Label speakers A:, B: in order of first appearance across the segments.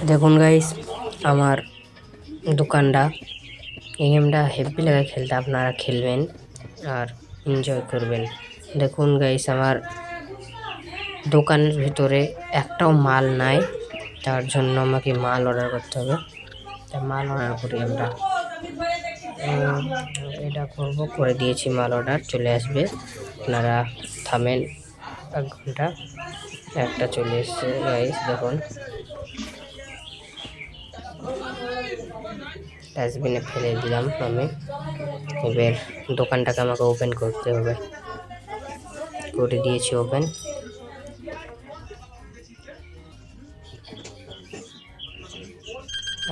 A: দেখুন গাইস, আমার দোকানটা, এই গেমটা হেভি লাগে খেলতে। আপনারা খেলবেন আর এনজয় করবেন। দেখুন গাইস, আমার দোকানের ভিতরে একটাও মাল নাই, তার জন্য আমাকে মাল অর্ডার করতে হবে। তাই মাল অর্ডার করি আমরা। এটা করে দিয়েছি, মাল অর্ডার চলে আসবে। আপনারা থামেন 1 ঘন্টা, একটা চলে এসছে গাইস। দেখুন ডাস্টবিনে ফেলে দিলাম আমি। এবার দোকানটাকে আমাকে ওপেন করতে হবে। করে দিয়েছি ওপেন।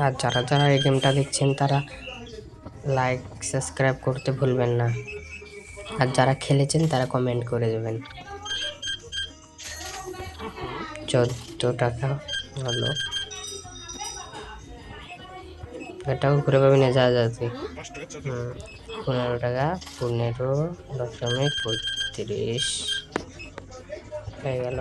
A: আর যারা যারা এই গেমটা দেখছেন তারা লাইক সাবস্ক্রাইব করতে ভুলবেন না। আর যারা খেলেছেন তারা কমেন্ট করে দেবেন। 14 টাকা হলো, এটাও ঘুরে পাবেন যা যাচ্ছে। 15 টাকা, 15.35 হয়ে গেল।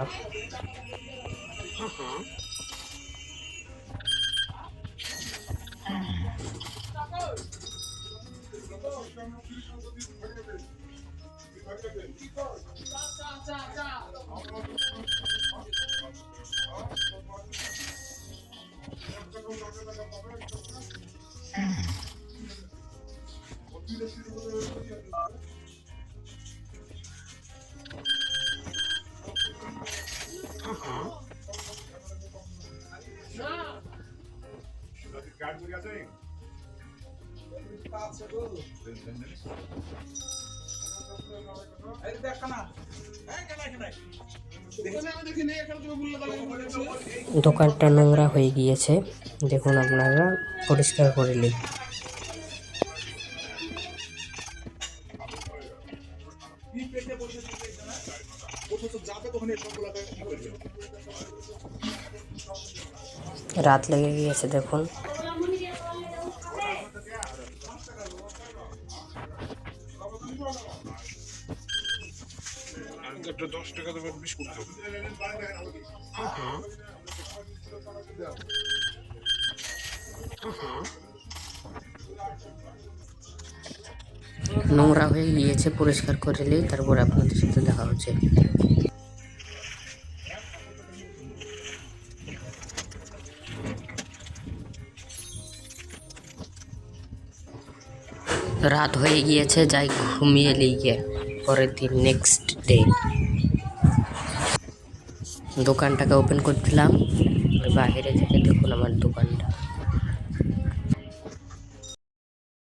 A: দোকানটা নোংরা হয়ে গিয়েছে, দেখুন আপনারা, পরিষ্কার করে নিন। রাত লেগে গিয়েছে, দেখুন।
B: একটা 10 টাকা দেবেন বিস্কুট
A: নোংরা হয়ে গিয়েছে, পরিষ্কার করে নিই, তারপর আপনাদের সাথে দেখা হচ্ছে। রাত হয়ে গিয়েছে, যাই ঘুমিয়ে লিগে। পরের দিন নেক্সট ডে দোকানটাকে ওপেন করছিলাম। বাইরে থেকে দেখুন আমার দোকানটা।